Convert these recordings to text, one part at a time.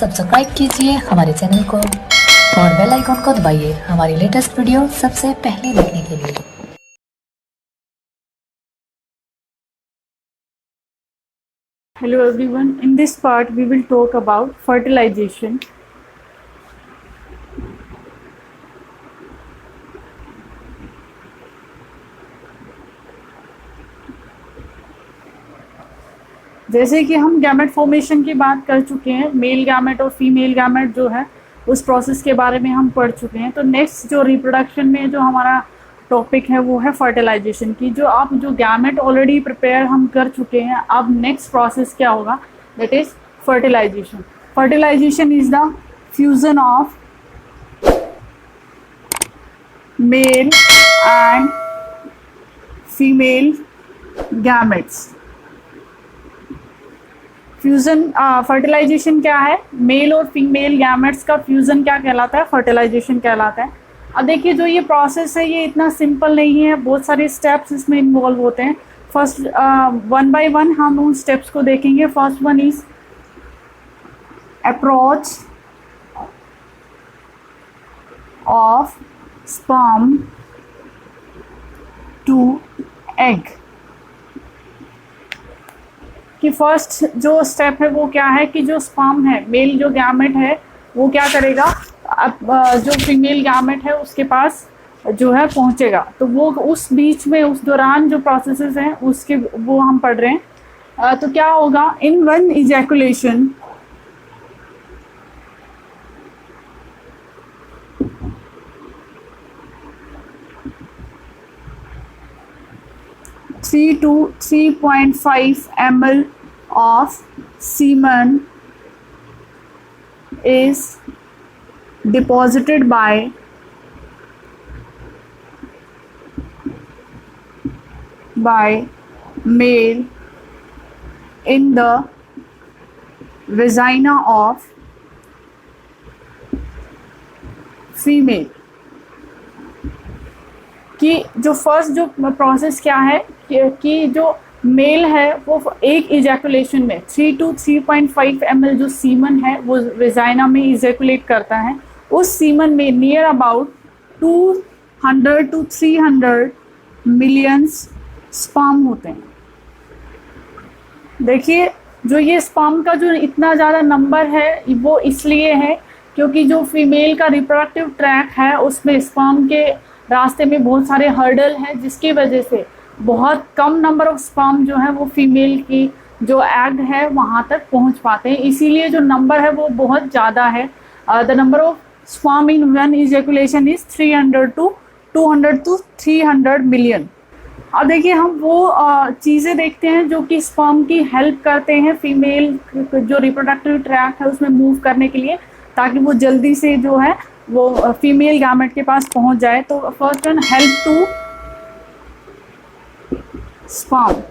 Subscribe कीजिए हमारे channel को और बेल आइकॉन को दबाइए हमारी लेटेस्ट वीडियो सबसे पहले देखने के लिए। Hello everyone, in this part we will talk about fertilization. जैसे कि हम गैमेट फॉर्मेशन की बात कर चुके हैं, मेल गैमेट और फीमेल गैमेट जो है उस प्रोसेस के बारे में हम पढ़ चुके हैं। तो नेक्स्ट जो रिप्रोडक्शन में जो हमारा टॉपिक है वो है फर्टिलाइजेशन की। जो आप जो गैमेट ऑलरेडी प्रिपेयर हम कर चुके हैं, अब नेक्स्ट प्रोसेस क्या होगा, that is fertilization. Fertilization is the fusion of male and female gametes. Fusion fertilization क्या है, मेल और फीमेल गैमेट्स का फ्यूजन क्या कहलाता है, फर्टिलाइजेशन कहलाता है। अब देखिए जो ये प्रोसेस है ये इतना सिंपल नहीं है, बहुत सारे स्टेप्स इसमें इन्वॉल्व होते हैं। फर्स्ट वन बाय वन हम उन स्टेप्स को देखेंगे। First one is approach of sperm to egg. कि फर्स्ट जो स्टेप है वो क्या है कि जो स्पर्म है, मेल जो गैमेट है वो क्या करेगा, अब जो फीमेल गैमेट है उसके पास जो है पहुंचेगा। तो वो उस बीच में उस दौरान जो प्रोसेसेस हैं उसके वो हम पढ़ रहे हैं। तो क्या होगा, in one ejaculation three to 3.5 ml of semen is deposited by male in the vagina of female। कि जो फर्स्ट जो प्रोसेस क्या है कि जो मेल है वो एक इजैकुलेशन में 3 to 3.5 ml जो सीमन है वो वेजाइना में इजैकुलेट करता है। उस सीमन में near about 200 to 300 millions sperm होते हैं। देखिए जो ये स्पर्म का जो इतना ज़्यादा नंबर है वो इसलिए है क्योंकि जो फीमेल का रिप्रोडक्टिव ट्रैक है उसमें स्पर्म के रास्ते में बहुत सारे हर्डल हैं, जिसकी वजह से बहुत कम नंबर ऑफ स्पर्म जो है वो फीमेल की जो एग है वहाँ तक पहुँच पाते हैं। इसीलिए जो नंबर है वो बहुत ज़्यादा है। The number of sperm in one ejaculation is 200 to 300 million. अब देखिए हम वो चीज़ें देखते हैं जो कि स्पर्म की हेल्प करते हैं फीमेल जो रिप्रोडक्टिव ट्रैक है उसमें मूव करने के लिए, ताकि वो जल्दी से जो है वो फीमेल गैमेट के पास पहुंच जाए। तो first one, help to sperm.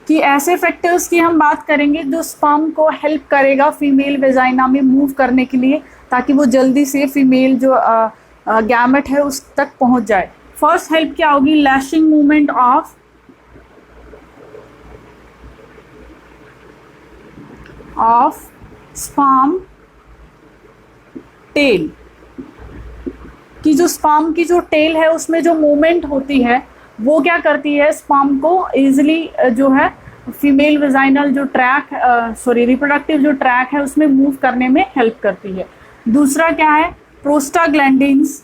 कि ऐसे फैक्टर्स की हम बात करेंगे जो स्पर्म को हेल्प करेगा फीमेल वेजाइना में मूव करने के लिए, ताकि वो जल्दी से फीमेल जो गैमेट है उस तक पहुंच जाए। फर्स्ट हेल्प क्या होगी, lashing movement of sperm tail. कि जो स्पर्म की जो टेल है उसमें जो मूवमेंट होती है वो क्या करती है, स्पर्म को इजीली जो है फीमेल वेजाइनल जो ट्रैक रिप्रोडक्टिव जो ट्रैक है उसमें मूव करने में हेल्प करती है। दूसरा क्या है, prostaglandins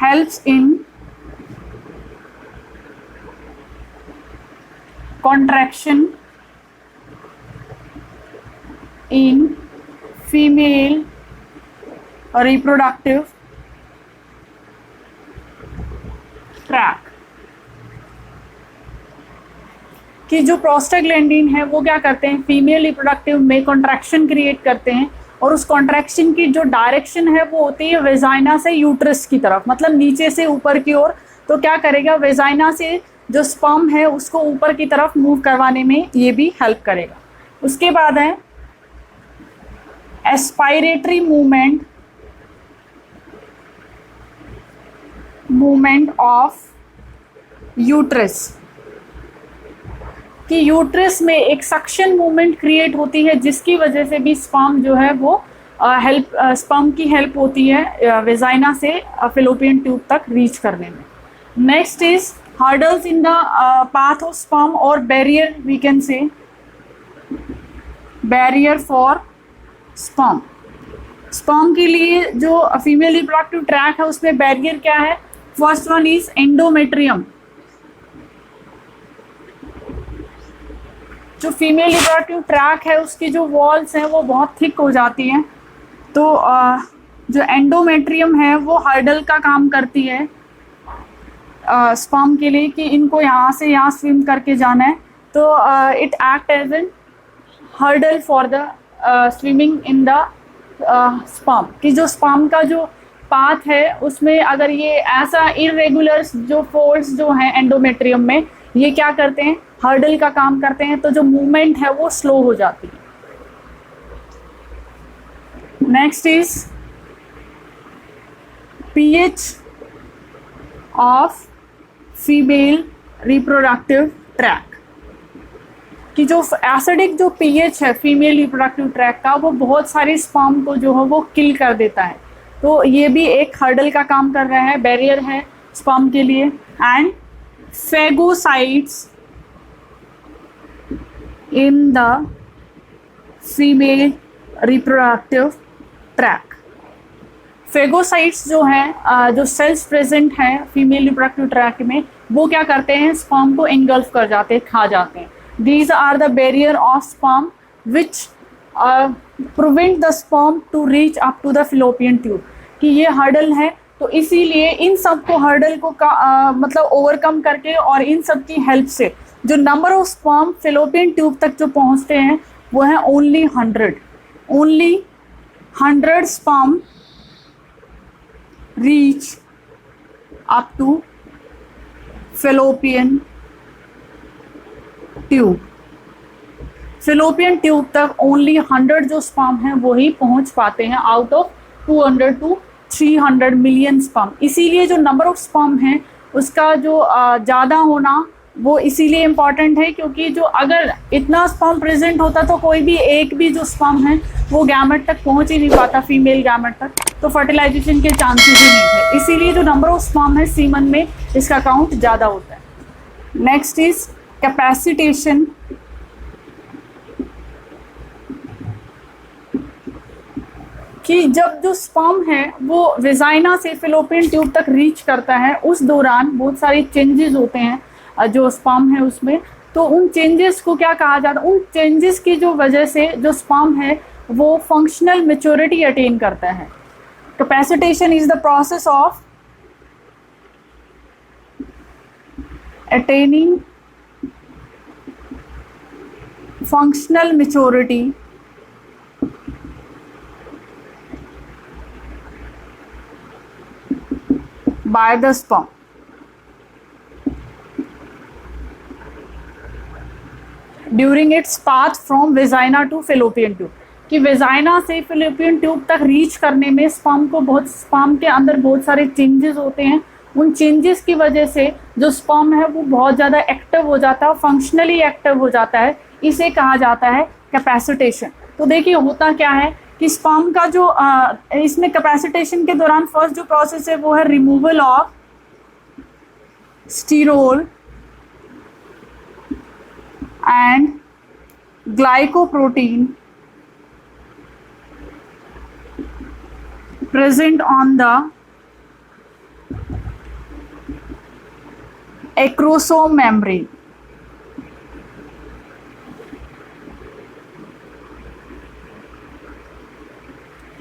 helps in contraction in female reproductive tract। कि जो प्रोस्टाग्लैंडिन है वो क्या करते हैं, फीमेल रिप्रोडक्टिव में कॉन्ट्रैक्शन क्रिएट करते हैं, और उस कॉन्ट्रैक्शन की जो डायरेक्शन है वो होती है वेजाइना से यूट्रस की तरफ, मतलब नीचे से ऊपर की ओर। तो क्या करेगा, वेजाइना से जो स्पर्म है उसको ऊपर की तरफ मूव करवाने में ये भी हेल्प करेगा। उसके बाद है एस्पायरेटरी मूवमेंट ऑफ यूट्रस। कि यूट्रस में एक सक्शन मूवमेंट क्रिएट होती है, जिसकी वजह से भी स्पर्म जो है वो स्पर्म की हेल्प होती है वेजाइना से फैलोपियन ट्यूब तक रीच करने में। Next is hurdles in the path of sperm और barrier, we can say barrier for sperm. Sperm के लिए जो फीमेल रिप्रोडक्टिव ट्रैक है उसमें बैरियर क्या है? First one is endometrium. जो फीमेल रिप्रोडक्टिव ट्रैक है उसकी जो वॉल्स हैं वो बहुत थिक हो जाती हैं, तो जो एंडोमेट्रियम है वो हर्डल का काम करती है स्पर्म के लिए कि इनको यहाँ से यहाँ स्विम करके जाना है, तो it act as an hurdle for the swimming in the sperm. कि जो स्पर्म का जो पाथ है उसमें अगर ये ऐसा इरेगुलर जो फोल्ड्स जो हैं एंडोमेट्रियम में, ये क्या करते हैं? हर्डल का काम करते हैं, तो जो मूवमेंट है वो स्लो हो जाती है। Next is pH of female reproductive tract. कि जो एसिडिक जो पीएच है फीमेल रिप्रोडक्टिव ट्रैक का, वो बहुत सारे स्पर्म को जो है वो किल कर देता है, तो ये भी एक हर्डल का काम कर रहा है, बैरियर है स्पर्म के लिए। And phagocytes in the female reproductive tract. Phagocytes जो हैं जो सेल्स प्रेजेंट हैं फीमेल रिप्रोडक्टिव ट्रैक में, वो क्या करते हैं? स्पर्म को एंगल्फ कर जाते हैं, खा जाते हैं। These are the barrier of sperm which prevent the sperm to reach up to the fallopian tube। कि ये हर्डल है, तो इसीलिए इन सब को हर्डल को मतलब ओवरकम करके और इन सब की हेल्प से जो number of sperm fallopian tube तक जो पहुंचते हैं वो है only 100। Only 100 sperm reach up to fallopian tube. Fallopian tube तक ओनली 100 जो स्पर्म हैं वही पहुंच पाते हैं out of 200 to 300 million sperm. इसीलिए जो नंबर ऑफ स्पर्म है उसका जो ज़्यादा होना वो इसीलिए इम्पॉर्टेंट है, क्योंकि जो अगर इतना स्पर्म प्रेजेंट होता तो कोई भी एक भी जो स्पर्म है वो गैमेट तक पहुंच ही नहीं पाता, फीमेल गैमेट तक, तो फर्टिलाइजेशन के चांसेस ही नहीं थे। इसीलिए जो नंबर ऑफ स्पर्म है सीमन में इसका काउंट ज़्यादा होता है। Next is capacitation. कि जब जो स्पर्म है वो वेजाइना से फैलोपियन ट्यूब तक रीच करता है, उस दौरान बहुत सारे चेंजेस होते हैं जो स्पर्म है उसमें, तो उन चेंजेस को क्या कहा जाता है? उन चेंजेस की जो वजह से जो स्पर्म है वो फंक्शनल मैच्योरिटी अटेन करता है। Capacitation is the process of attaining functional maturity by the sperm। during its path from vagina to fallopian tube। कि वेजाइना से फैलोपियन ट्यूब तक रीच करने में स्पर्म के अंदर बहुत सारे चेंजेस होते हैं। उन चेंजेस की वजह से जो स्पर्म है वो बहुत ज़्यादा एक्टिव हो जाता है, फंक्शनली एक्टिव हो जाता है, इसे कहा जाता है कैपेसिटेशन। तो देखिए होता क्या है कि स्पर्म का जो इसमें कैपेसिटेशन के दौरान फर्स्ट जो प्रोसेस है वो है removal of sterol and glycoprotein present on the acrosome membrane।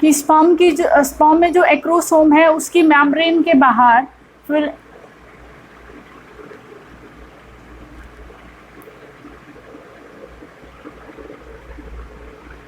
कि स्पर्म में जो एक्रोसोम है उसकी मेम्ब्रेन के बाहर फिर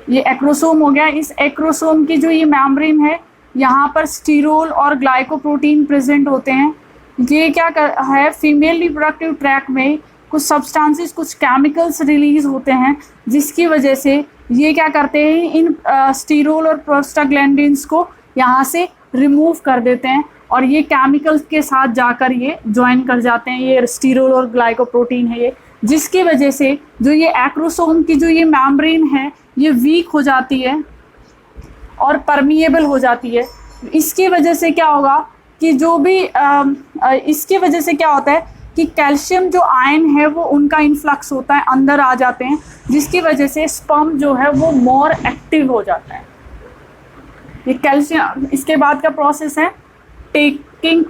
ये एक्रोसोम हो गया। इस एक्रोसोम की जो ये मेम्ब्रेन है यहाँ पर स्टीरोल और ग्लाइकोप्रोटीन प्रेजेंट होते हैं। ये क्या है, फीमेल रिप्रोडक्टिव ट्रैक में कुछ सब्सटेंसेस, कुछ केमिकल्स रिलीज होते हैं जिसकी वजह से ये क्या करते हैं, इन स्टीरोल और प्रोस्टाग्लैंडिन्स को यहाँ से रिमूव कर देते हैं और ये केमिकल्स के साथ जाकर ये ज्वाइन कर जाते हैं। ये स्टीरोल और ग्लाइकोप्रोटीन है, ये जिसकी वजह से जो ये एक्रोसोम की जो ये मेम्ब्रेन है ये वीक हो जाती है और परमिएबल हो जाती है। इसकी वजह से क्या होगा कि जो भी इसकी वजह से क्या होता है कि कैल्शियम जो आयन है वो उनका इन्फ्लक्स होता है, अंदर आ जाते हैं, जिसकी वजह से स्पर्म जो है वो मोर एक्टिव हो जाता है। ये कैल्शियम, इसके बाद का प्रोसेस है taking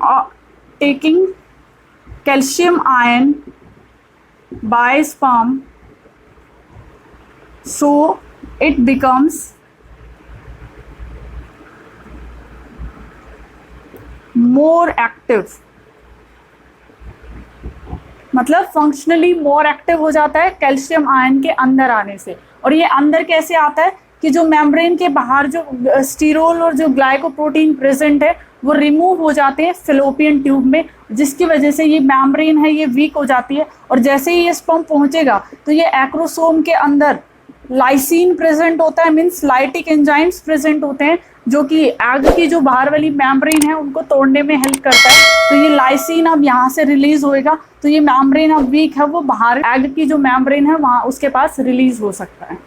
calcium ion bye sperm so it becomes more active, मतलब फंक्शनली मोर एक्टिव हो जाता है कैल्शियम आयन के अंदर आने से। और ये अंदर कैसे आता है कि जो मेम्ब्रेन के बाहर जो स्टीरोल और जो ग्लाइकोप्रोटीन प्रेजेंट है वो रिमूव हो जाते हैं फेलोपियन ट्यूब में, जिसकी वजह से ये मेम्ब्रेन है ये वीक हो जाती है। और जैसे ही ये स्पर्म पहुंचेगा तो ये एक्रोसोम के अंदर लाइसिन प्रेजेंट होता है, मीन्स लाइटिक एंजाइम्स प्रेजेंट होते हैं, जो कि एग की जो बाहर वाली मेम्ब्रेन है उनको तोड़ने में हेल्प करता है। तो ये लाइसिन अब यहाँ से रिलीज होएगा, तो ये मेम्ब्रेन अब वीक है, वो बाहर एग की जो मेम्ब्रेन है वहाँ उसके पास रिलीज हो सकता है।